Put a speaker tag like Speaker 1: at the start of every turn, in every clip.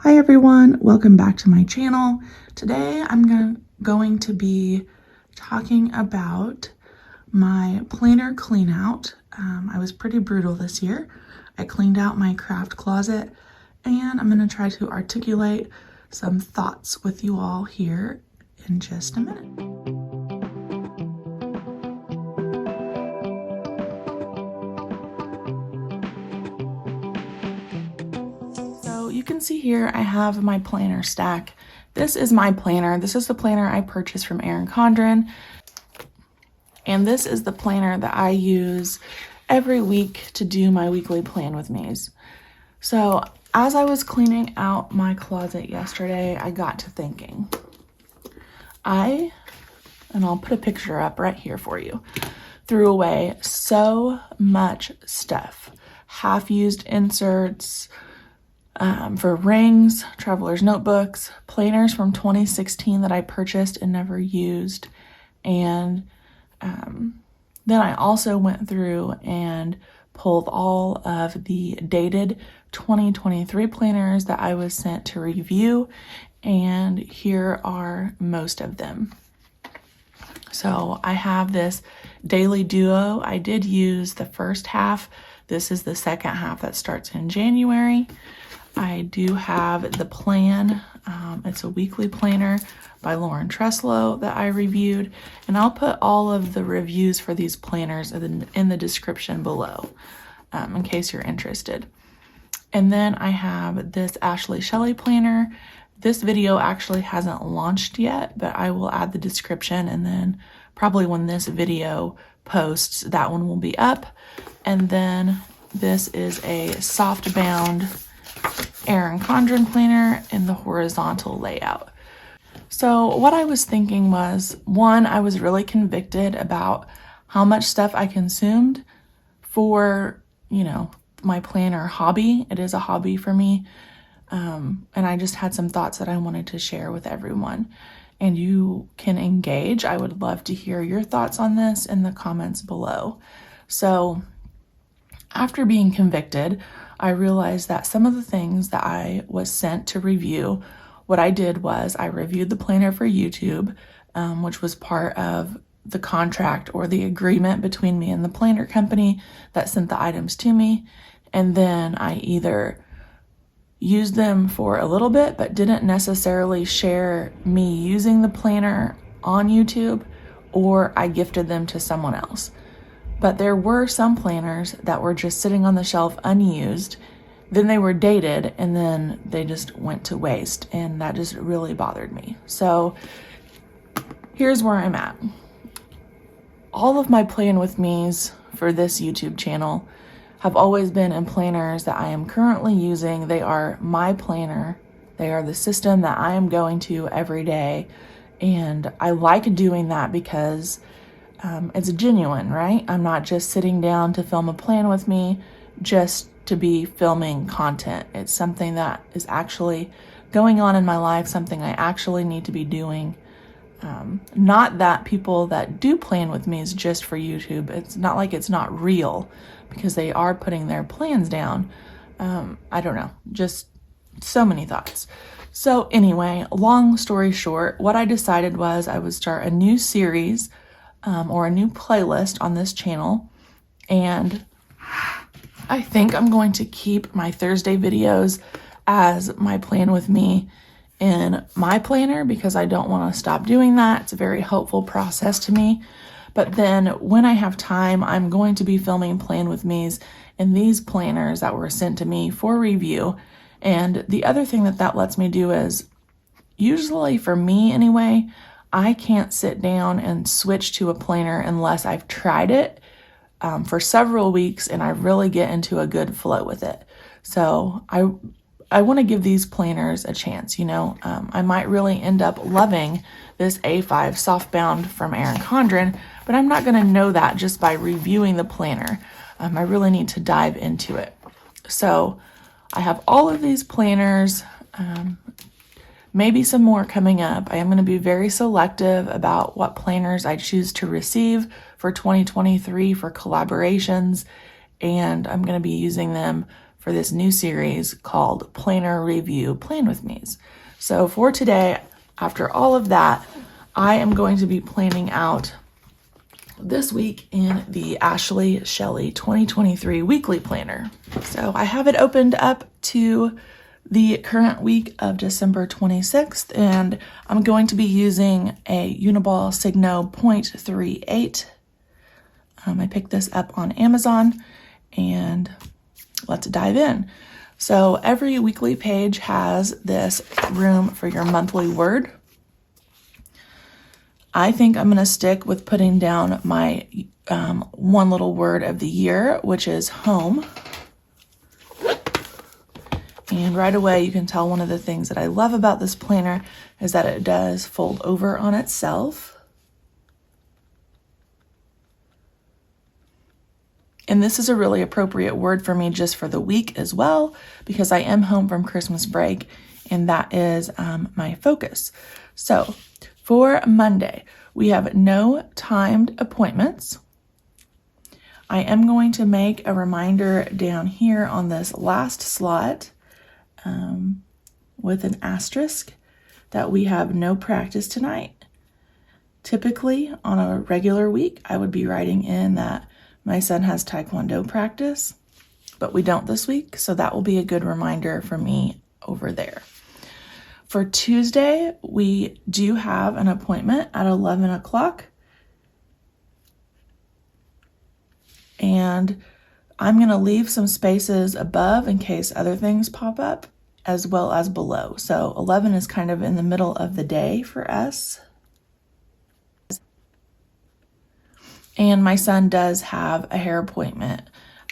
Speaker 1: Hi everyone, welcome back to my channel. Today I'm going to be talking about my planner clean out. I was pretty brutal this year. I cleaned out my craft closet and I'm going to try to articulate some thoughts with you all here in just a minute. You can see here I have my planner stack. This is my planner. This is the planner I purchased from Erin Condren. And this is the planner that I use every week to do my weekly plan with me's. So as I was cleaning out my closet yesterday, I got to thinking. And I'll put a picture up right here for you, threw away so much stuff. Half-used inserts, for rings, traveler's notebooks, planners from 2016 that I purchased and never used. And then I also went through and pulled all of the dated 2023 planners that I was sent to review, and here are most of them. So I have this daily duo. I did use the first half. This is the second half that starts in January. I do have the plan. It's a weekly planner by Lauren Treslow that I reviewed, and I'll put all of the reviews for these planners in the description below in case you're interested. And then I have this AshleyShelly planner. This video actually hasn't launched yet, but I will add the description, and then probably when this video posts, that one will be up. And then this is a soft bound Erin Condren planner in the horizontal layout. So what I was thinking was, one, I was really convicted about how much stuff I consumed for, my planner hobby. It is a hobby for me. And I just had some thoughts that I wanted to share with everyone. And you can engage. I would love to hear your thoughts on this in the comments below. So after being convicted, I realized that some of the things that I was sent to review, what I did was I reviewed the planner for YouTube, which was part of the contract or the agreement between me and the planner company that sent the items to me. And then I either used them for a little bit, but didn't necessarily share me using the planner on YouTube, or I gifted them to someone else. But there were some planners that were just sitting on the shelf unused. Then they were dated and then they just went to waste, and that just really bothered me. So here's where I'm at. All of my plan with me's for this YouTube channel have always been in planners that I am currently using. They are my planner. They are the system that I am going to every day. And I like doing that because it's genuine, right? I'm not just sitting down to film a plan with me just to be filming content. It's something that is actually going on in my life, something I actually need to be doing. Not that people that do plan with me is just for YouTube. It's not like it's not real, because they are putting their plans down. I don't know, just so many thoughts. So anyway, long story short, what I decided was I would start a new series or a new playlist on this channel. And I think I'm going to keep my Thursday videos as my plan with me in my planner, because I don't want to stop doing that. It's a very helpful process to me. But then when I have time, I'm going to be filming plan with me's in these planners that were sent to me for review. And the other thing that lets me do is, usually for me anyway, I can't sit down and switch to a planner unless I've tried it for several weeks and I really get into a good flow with it. So I want to give these planners a chance. I might really end up loving this A5 softbound from Erin Condren, but I'm not going to know that just by reviewing the planner. I really need to dive into it. So I have all of these planners, maybe some more coming up. I am going to be very selective about what planners I choose to receive for 2023 for collaborations, and I'm going to be using them for for this new series called Planner Review Plan With Me's. So for today, after all of that, I am going to be planning out this week in the AshleyShelly 2023 weekly planner. So I have it opened up to the current week of December 26th, and I'm going to be using a Uniball Signo 0.38. I picked this up on Amazon, and let's dive in. So every weekly page has this room for your monthly word. I think I'm going to stick with putting down my one little word of the year, which is home. And right away, you can tell one of the things that I love about this planner is that it does fold over on itself. And this is a really appropriate word for me just for the week as well, because I am home from Christmas break, and that is my focus. So for Monday, we have no timed appointments. I am going to make a reminder down here on this last slot with an asterisk that we have no practice tonight. Typically, on a regular week, I would be writing in that my son has Taekwondo practice, but we don't this week, so that will be a good reminder for me over there. For Tuesday, we do have an appointment at 11 o'clock, and I'm going to leave some spaces above in case other things pop up, as well as below. So 11 is kind of in the middle of the day for us. And my son does have a hair appointment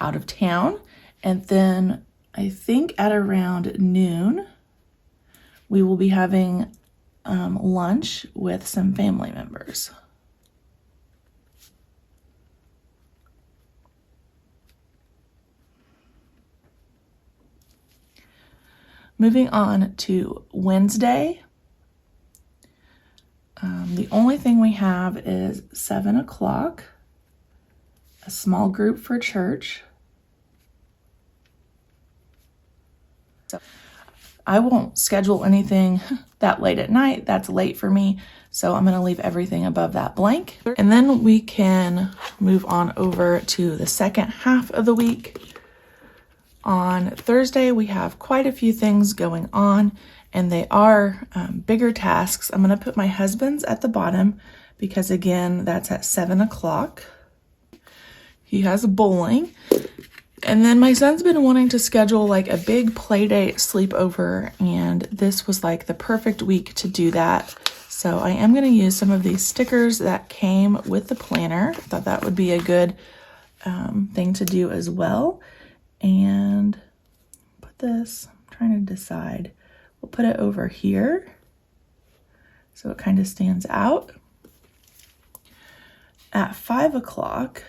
Speaker 1: out of town. And then I think at around noon, we will be having lunch with some family members. Moving on to Wednesday, the only thing we have is 7 o'clock, a small group for church. So I won't schedule anything that late at night. That's late for me. So I'm going to leave everything above that blank. And then we can move on over to the second half of the week. On Thursday, we have quite a few things going on, and they are bigger tasks. I'm going to put my husband's at the bottom because, again, that's at 7 o'clock. He has bowling. And then my son's been wanting to schedule like a big play date sleepover, and this was like the perfect week to do that. So I am going to use some of these stickers that came with the planner. I thought that would be a good thing to do as well. And put this, I'm trying to decide. We'll put it over here so it kind of stands out. At 5 o'clock,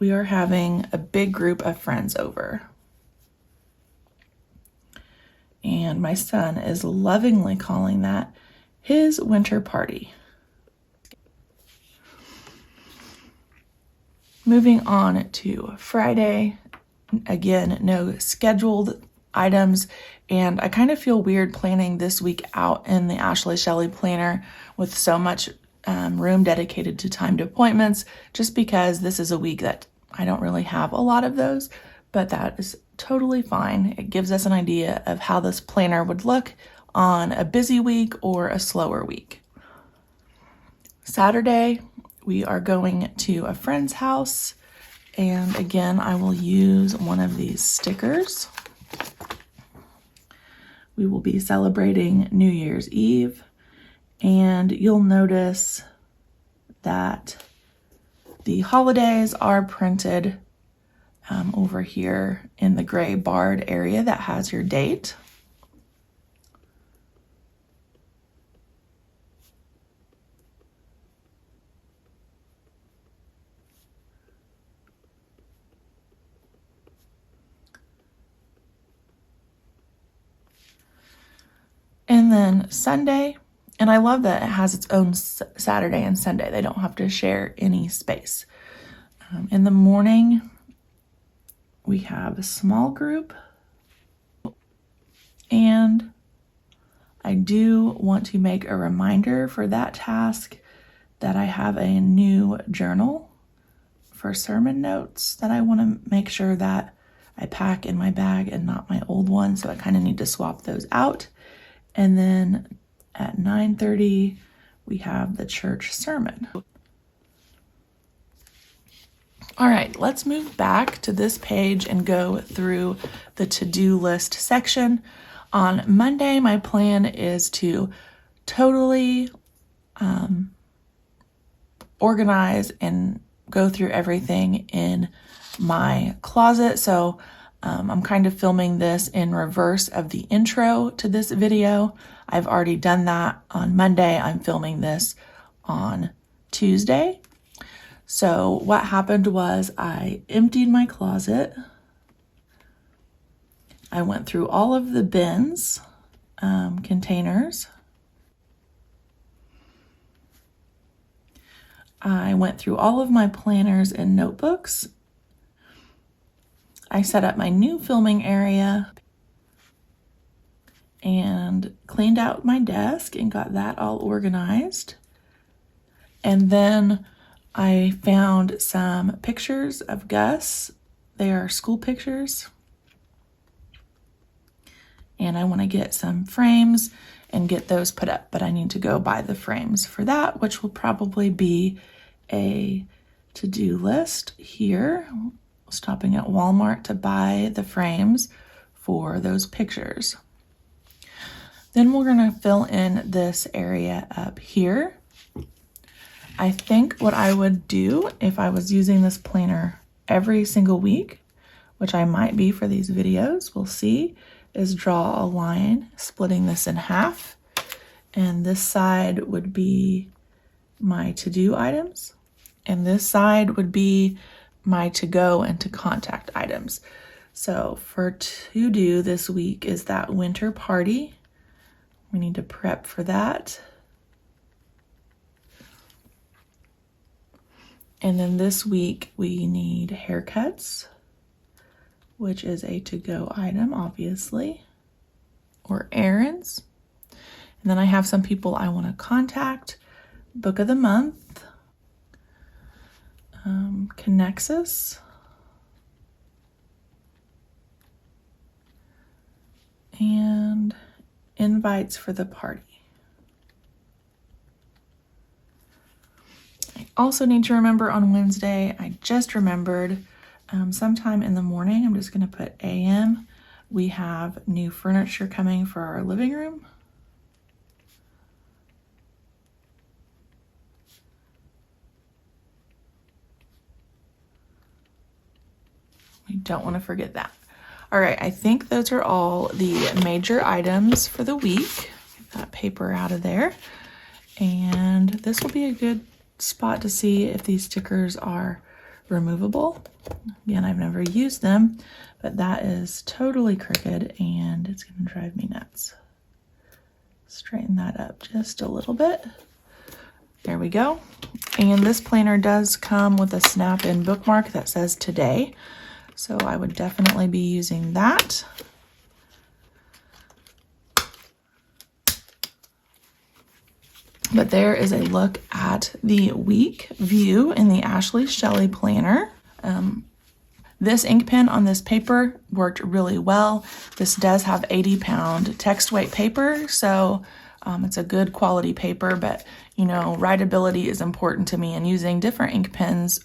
Speaker 1: we are having a big group of friends over. And my son is lovingly calling that his winter party. Moving on to Friday. Again, no scheduled items, and I kind of feel weird planning this week out in the AshleyShelly planner with so much room dedicated to timed appointments, just because this is a week that I don't really have a lot of those, but that is totally fine. It gives us an idea of how this planner would look on a busy week or a slower week. Saturday, we are going to a friend's house. And again, I will use one of these stickers. We will be celebrating New Year's Eve, and you'll notice that the holidays are printed over here in the gray barred area that has your date. And then Sunday, and I love that it has its own Saturday and Sunday. They don't have to share any space. In the morning, we have a small group, and I do want to make a reminder for that task that I have a new journal for sermon notes that I want to make sure that I pack in my bag and not my old one, so I kind of need to swap those out. And then at 9:30, we have the church sermon. All right, let's move back to this page and go through the to-do list section. On Monday, my plan is to totally organize and go through everything in my closet. So I'm kind of filming this in reverse of the intro to this video. I've already done that on Monday. I'm filming this on Tuesday. So what happened was I emptied my closet. I went through all of the bins, containers. I went through all of my planners and notebooks. I set up my new filming area and cleaned out my desk and got that all organized. And then I found some pictures of Gus. They are school pictures. And I want to get some frames and get those put up, but I need to go buy the frames for that, which will probably be a to-do list here. Stopping at Walmart to buy the frames for those pictures. Then we're going to fill in this area up here. I think what I would do if I was using this planner every single week, which I might be for these videos, we'll see, is draw a line splitting this in half. And this side would be my to-do items. And this side would be my to-go and to contact items. So for to-do this week is that winter party. We need to prep for that. And then this week we need haircuts, which is a to-go item, obviously, or errands. And then I have some people I want to contact. Book of the month, Connexus, and invites for the party. I also need to remember on Wednesday, I just remembered, sometime in the morning, I'm just going to put AM, we have new furniture coming for our living room. We don't want to forget that. All right, I think those are all the major items for the week. Get that paper out of there. And this will be a good spot to see if these stickers are removable. Again, I've never used them, but that is totally crooked and it's going to drive me nuts. Straighten that up just a little bit. There we go. And this planner does come with a snap-in bookmark that says today. So I would definitely be using that. But there is a look at the week view in the AshleyShelly planner. This ink pen on this paper worked really well. This does have 80-pound text weight paper, so it's a good quality paper, but you know, writability is important to me, and using different ink pens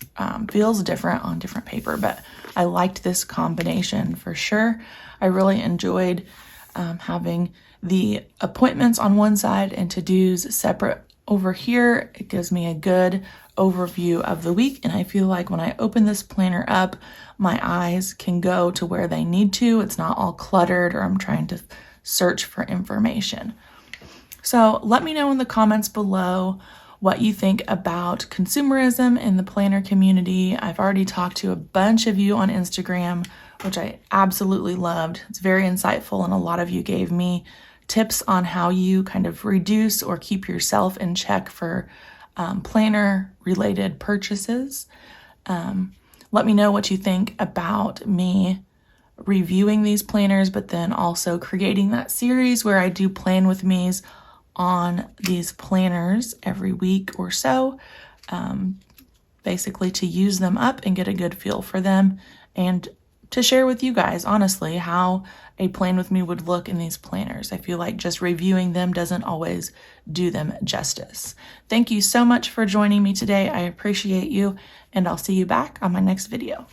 Speaker 1: feels different on different paper, but I liked this combination for sure. I really enjoyed having the appointments on one side and to-dos separate over here. It gives me a good overview of the week, and I feel like when I open this planner up, my eyes can go to where they need to. It's not all cluttered or I'm trying to search for information. So let me know in the comments below what you think about consumerism in the planner community. I've already talked to a bunch of you on Instagram, which I absolutely loved. It's very insightful, and a lot of you gave me tips on how you kind of reduce or keep yourself in check for planner related purchases. Let me know what you think about me reviewing these planners, but then also creating that series where I do plan with me's on these planners every week or so, basically to use them up and get a good feel for them, and to share with you guys, honestly, how a plan with me would look in these planners. I feel like just reviewing them doesn't always do them justice. Thank you so much for joining me today. I appreciate you, and I'll see you back on my next video.